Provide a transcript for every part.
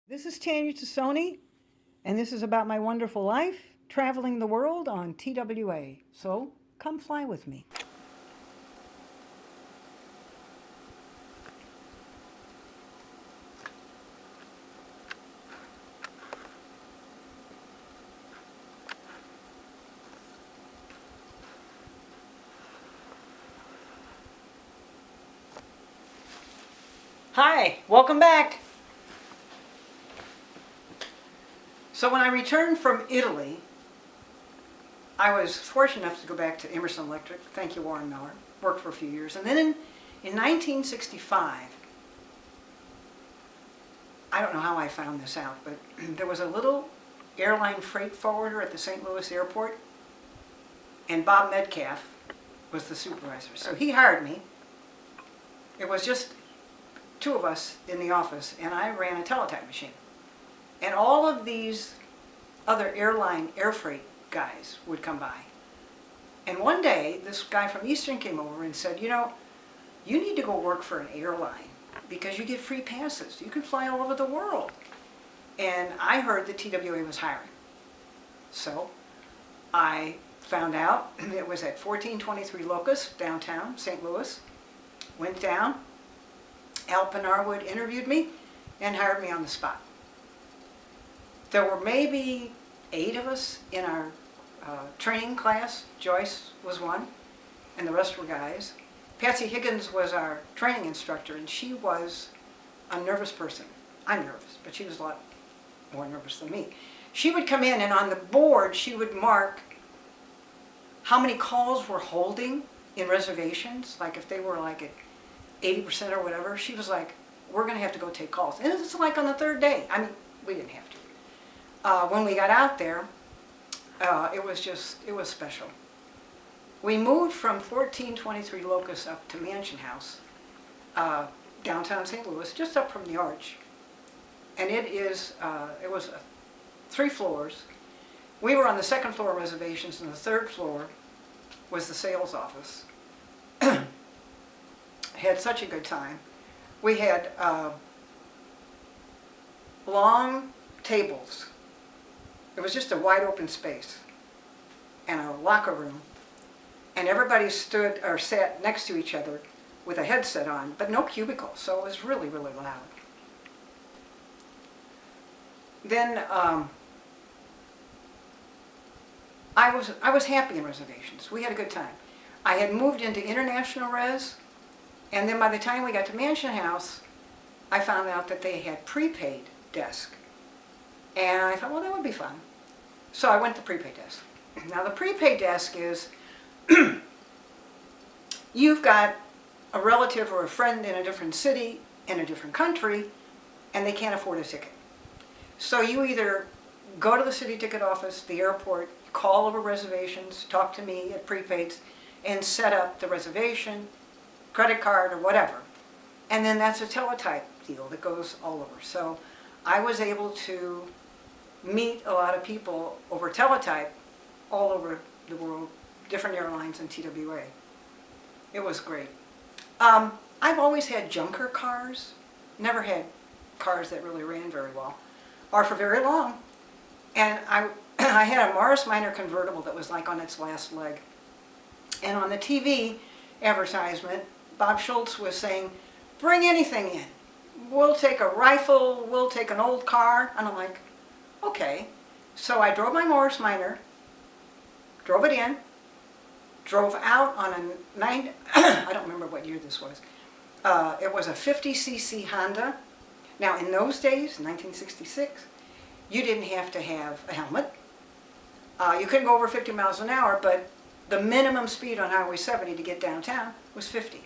This is Tanya Tassoni, and this is about my wonderful life traveling the world on TWA. So come fly with me. Hi, welcome back. So when I returned from Italy, I was fortunate enough to go back to Emerson Electric. Thank you, Warren Miller. Worked for a few years. And then in 1965, I don't know how I found this out, but there was a little airline freight forwarder at the St. Louis airport, and Bob Metcalf was the supervisor. So he hired me. It was just two of us in the office, and I ran a teletype machine. And all of these other air freight guys would come by. And one day, this guy from Eastern came over and said, you know, you need to go work for an airline because you get free passes. You can fly all over the world. And I heard that TWA was hiring. So I found out it was at 1423 Locust, downtown St. Louis. Went down. Al Pinarwood interviewed me and hired me on the spot. There were maybe 8 of us in our training class. Joyce was one, and the rest were guys. Patsy Higgins was our training instructor, and she was a nervous person. I'm nervous, but she was a lot more nervous than me. She would come in, and on the board, she would mark how many calls we're holding in reservations. Like if they were like at 80% or whatever, she was like, we're going to have to go take calls. And it's like on the 3rd day. I mean, we didn't have to. When we got out there, it was special. We moved from 1423 Locust up to Mansion House, downtown St. Louis, just up from the Arch. And it was 3 floors. We were on the 2nd floor of reservations, and the 3rd floor was the sales office. Had such a good time. We had long tables. It was just a wide open space and a locker room, and everybody stood or sat next to each other with a headset on, but no cubicle, so it was really, really loud. Then I was happy in reservations. We had a good time. I had moved into international res, and then by the time we got to Mansion House, I found out that they had prepaid desk. And I thought, well, that would be fun. So I went to prepaid desk. Now the prepaid desk is, you've got a relative or a friend in a different city, in a different country, and they can't afford a ticket. So you either go to the city ticket office, the airport, call over reservations, talk to me at prepaids, and set up the reservation, credit card, or whatever. And then that's a teletype deal that goes all over. So I was able to meet a lot of people over teletype all over the world, different airlines and TWA. It was great. I've always had junker cars, never had cars that really ran very well, or for very long. And I had a Morris Minor convertible that was like on its last leg. And on the TV advertisement, Bob Schultz was saying, bring anything in. We'll take a rifle, we'll take an old car. And I'm like, okay. So I drove my Morris Minor, drove it in, drove out on a I don't remember what year this was. It was a 50cc Honda. Now in those days, 1966, you didn't have to have a helmet. You couldn't go over 50 miles an hour, but the minimum speed on Highway 70 to get downtown was 50.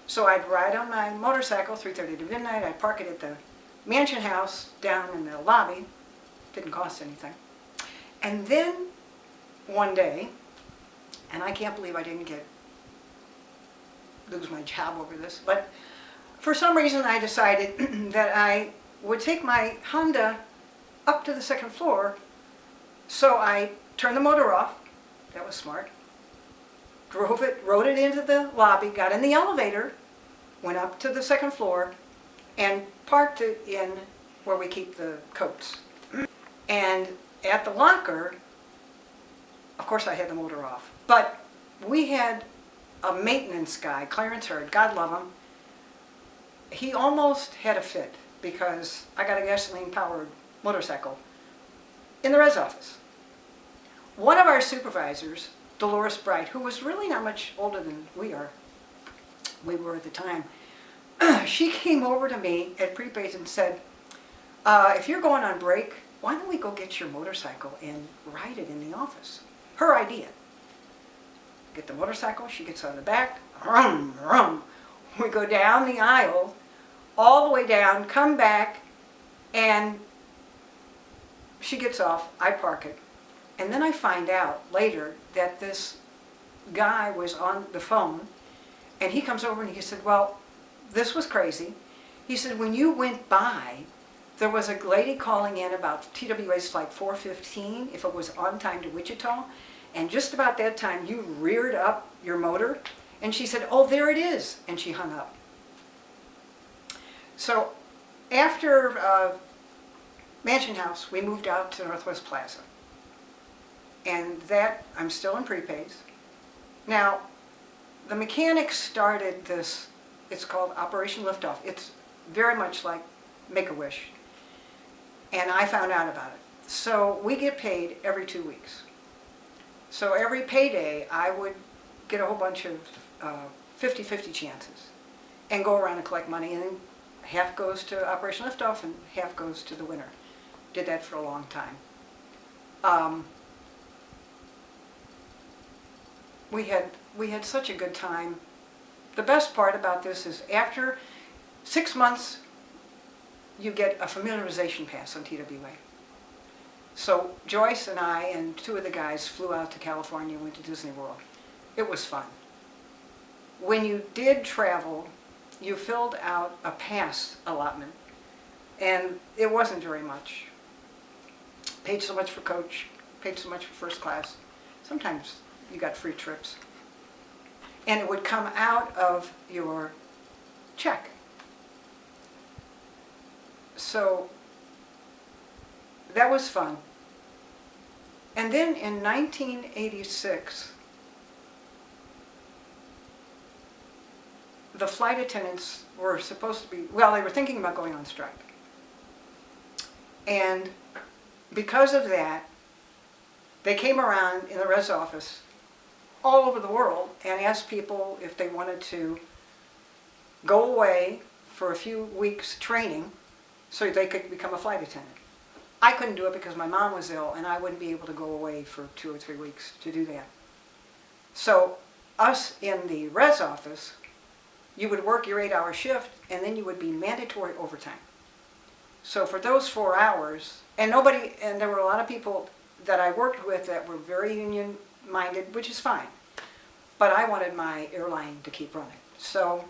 So I'd ride on my motorcycle, 3:30 to midnight. I'd park it at the Mansion House down in the lobby. Didn't cost anything. And then one day, and I can't believe I didn't lose my job over this, but for some reason I decided that I would take my Honda up to the 2nd floor. So I turned the motor off. That was smart. Rode it into the lobby, got in the elevator, went up to the 2nd floor, and parked it in where we keep the coats. And at the locker, of course I had the motor off, but we had a maintenance guy, Clarence Hurd, God love him. He almost had a fit because I got a gasoline-powered motorcycle in the res office. One of our supervisors, Dolores Bright, who was really not much older than we were at the time, she came over to me at prepaid and said, if you're going on break, why don't we go get your motorcycle and ride it in the office? Her idea. Get the motorcycle, she gets on the back, rum, rum. We go down the aisle, all the way down, come back, and she gets off, I park it. And then I find out later that this guy was on the phone, and he comes over and he said, well, this was crazy. He said, when you went by, there was a lady calling in about TWA's flight 415, if it was on time to Wichita, and just about that time you reared up your motor, and she said, oh, there it is, and she hung up. So after Mansion House, we moved out to Northwest Plaza. And that, I'm still in prepaids. Now, the mechanics started this, it's called Operation Liftoff. It's very much like Make-A-Wish. And I found out about it. So we get paid every 2 weeks. So every payday, I would get a whole bunch of 50-50 chances and go around and collect money. And half goes to Operation Liftoff and half goes to the winner. Did that for a long time. We had such a good time. The best part about this is after 6 months, you get a familiarization pass on TWA. So Joyce and I and 2 of the guys flew out to California and went to Disney World. It was fun. When you did travel, you filled out a pass allotment, and it wasn't very much. Paid so much for coach, paid so much for first class. Sometimes you got free trips. And it would come out of your check. So that was fun. And then in 1986, the flight attendants were supposed to be, well, they were thinking about going on strike. And because of that, they came around in the res office all over the world and asked people if they wanted to go away for a few weeks training so they could become a flight attendant. I couldn't do it because my mom was ill and I wouldn't be able to go away for 2 or 3 weeks to do that. So us in the res office, you would work your 8-hour shift and then you would be mandatory overtime. So for those 4 hours, and there were a lot of people that I worked with that were very union-minded, which is fine. But I wanted my airline to keep running. So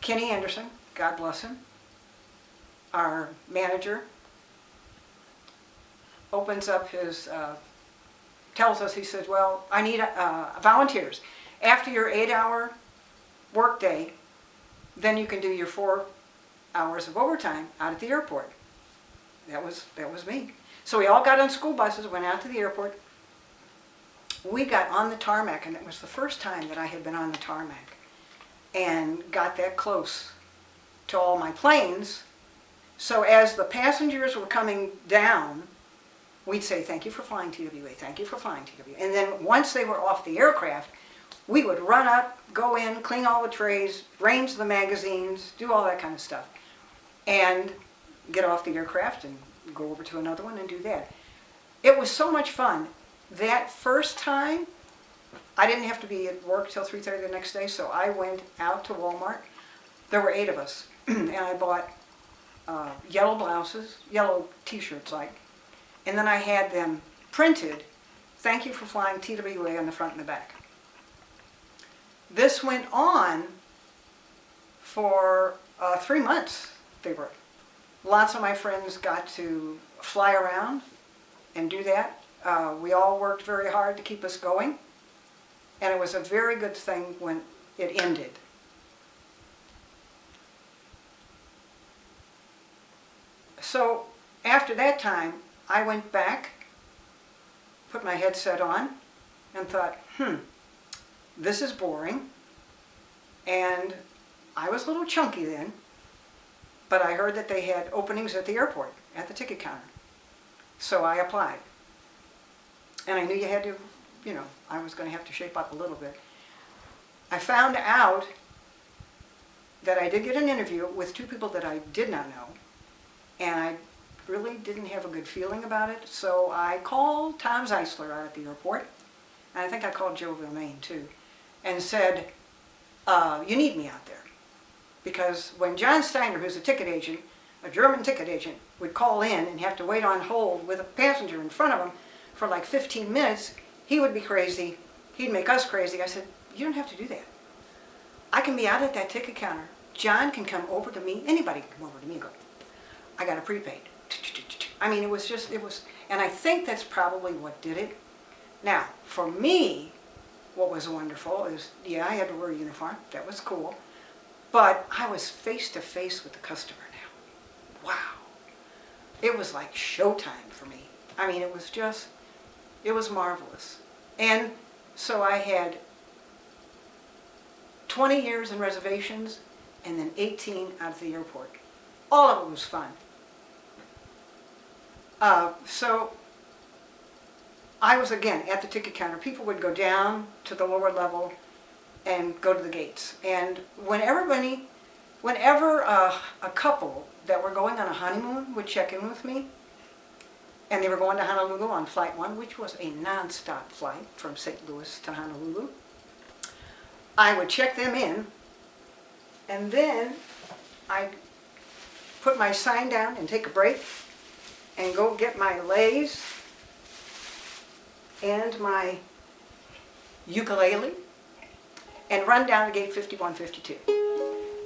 Kenny Anderson, God bless him, our manager, opens up his, tells us, he says, well, I need volunteers. After your 8-hour workday, then you can do your 4 hours of overtime out at the airport. That was me. So we all got on school buses, went out to the airport. We got on the tarmac, and it was the first time that I had been on the tarmac and got that close to all my planes. So as the passengers were coming down, we'd say, thank you for flying TWA, thank you for flying TWA. And then once they were off the aircraft, we would run up, go in, clean all the trays, range the magazines, do all that kind of stuff. And get off the aircraft and go over to another one and do that. It was so much fun. That first time, I didn't have to be at work till 3:30 the next day, so I went out to Walmart. There were 8 of us, and I bought yellow blouses, yellow t-shirts like, and then I had them printed, thank you for flying TWA on the front and the back. This went on for 3 months, they were. Lots of my friends got to fly around and do that. We all worked very hard to keep us going, and it was a very good thing when it ended. So after that time, I went back, put my headset on, and thought, this is boring. And I was a little chunky then, but I heard that they had openings at the airport, at the ticket counter. So I applied. And I knew you had to, I was going to have to shape up a little bit. I found out that I did get an interview with two people that I did not know, and I really didn't have a good feeling about it, so I called Tom Zeisler out at the airport, and I think I called Joe Vilmain too, and said, you need me out there. Because when John Steiner, who's a ticket agent, a German ticket agent, would call in and have to wait on hold with a passenger in front of him for like 15 minutes, he would be crazy. He'd make us crazy. I said, you don't have to do that. I can be out at that ticket counter. John can come over to me. Anybody can come over to me and go, I got a prepaid. I mean, it was, and I think that's probably what did it. Now, for me, what was wonderful is, yeah, I had to wear a uniform. That was cool. But I was face to face with the customer now. Wow. It was like showtime for me. I mean, it was marvelous. And so I had 20 years in reservations and then 18 out of the airport. All of it was fun. So I was, again, at the ticket counter. People would go down to the lower level and go to the gates. And whenever a couple that were going on a honeymoon would check in with me, and they were going to Honolulu on Flight 1, which was a non-stop flight from St. Louis to Honolulu, I would check them in, and then I'd put my sign down and take a break and go get my leis and my ukulele and run down to gate 5152.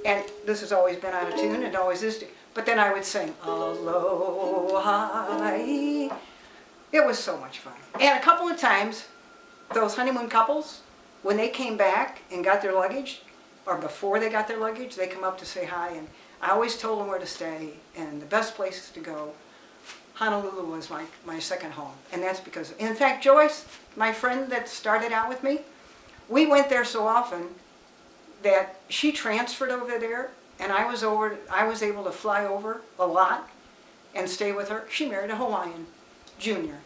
And this has always been out of tune, and always is. But then I would sing, Aloha. It was so much fun. And a couple of times, those honeymoon couples, when they came back and got their luggage, or before they got their luggage, they come up to say hi, and I always told them where to stay and the best places to go. Honolulu was my second home, and that's because, in fact, Joyce, my friend that started out with me, we went there so often that she transferred over there, and I was able to fly over a lot and stay with her. She married a Hawaiian junior.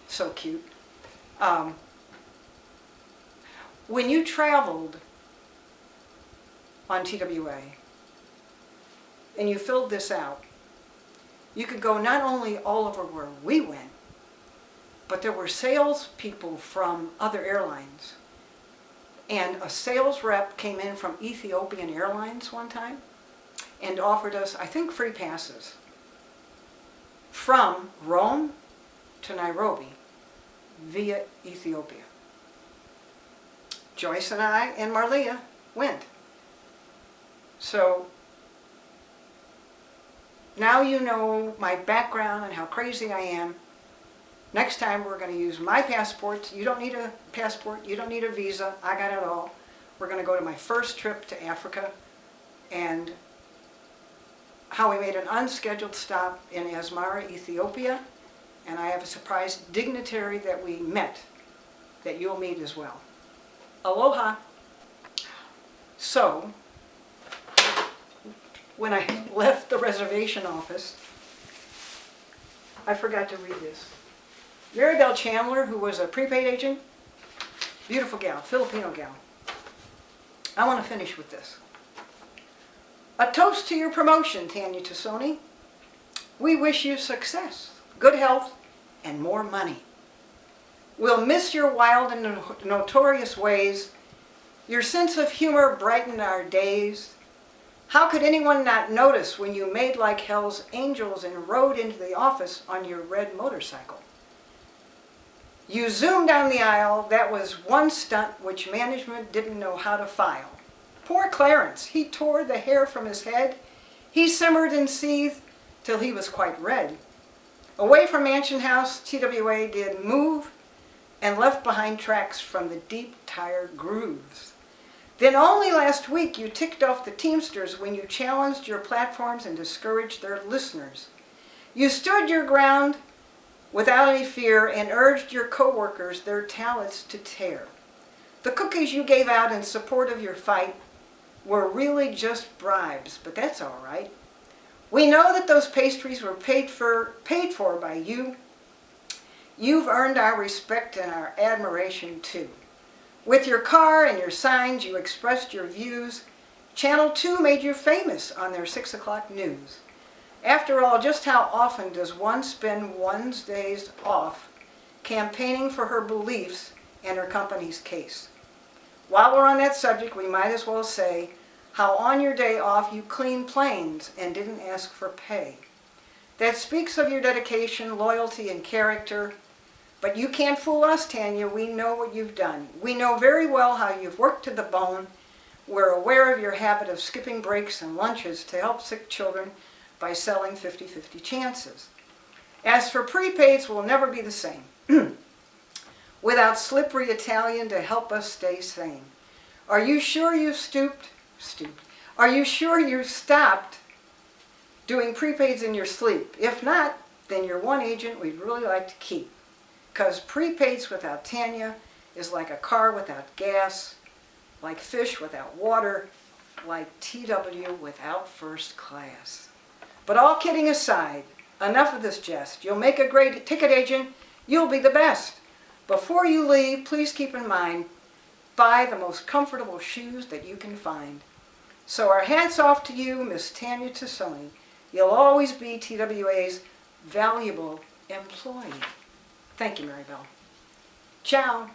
So cute. When you traveled on TWA and you filled this out, you could go not only all over where we went, but there were salespeople from other airlines. And a sales rep came in from Ethiopian Airlines one time and offered us, I think, free passes from Rome to Nairobi via Ethiopia. Joyce and I and Marlia went. So now you know my background and how crazy I am. Next time we're going to use my passport. You don't need a passport. You don't need a visa. I got it all. We're going to go to my first trip to Africa, and how we made an unscheduled stop in Asmara, Ethiopia. And I have a surprise dignitary that we met that you'll meet as well. Aloha. So, when I left the reservation office, I forgot to read this. Maribel Chandler, who was a prepaid agent, beautiful gal, Filipino gal. I want to finish with this. A toast to your promotion, Tanya Tassoni. We wish you success, good health, and more money. We'll miss your wild and notorious ways. Your sense of humor brightened our days. How could anyone not notice when you made like hell's angels and rode into the office on your red motorcycle? You zoomed down the aisle. That was one stunt which management didn't know how to file. Poor Clarence, he tore the hair from his head. He simmered and seethed till he was quite red. Away from Mansion House, TWA did move and left behind tracks from the deep tire grooves. Then only last week you ticked off the Teamsters when you challenged your platforms and discouraged their listeners. You stood your ground without any fear and urged your co-workers their talents to tear. The cookies you gave out in support of your fight were really just bribes, but that's all right. We know that those pastries were paid for by you. You've earned our respect and our admiration too. With your car and your signs, you expressed your views. Channel 2 made you famous on their 6 o'clock news. After all, just how often does one spend one's days off campaigning for her beliefs and her company's case? While we're on that subject, we might as well say how on your day off you cleaned planes and didn't ask for pay. That speaks of your dedication, loyalty, and character. But you can't fool us, Tanya. We know what you've done. We know very well how you've worked to the bone. We're aware of your habit of skipping breaks and lunches to help sick children by selling 50-50 chances. As for prepaids, we'll never be the same without slippery Italian to help us stay sane. Are you sure you've Are you sure you've stopped doing prepaids in your sleep? If not, then you're one agent we'd really like to keep. Because prepaids without Tanya is like a car without gas, like fish without water, like TW without first class. But all kidding aside, enough of this jest. You'll make a great ticket agent. You'll be the best. Before you leave, please keep in mind, buy the most comfortable shoes that you can find. So our hats off to you, Miss Tanya Tassoni. You'll always be TWA's valuable employee. Thank you, Maribel. Ciao.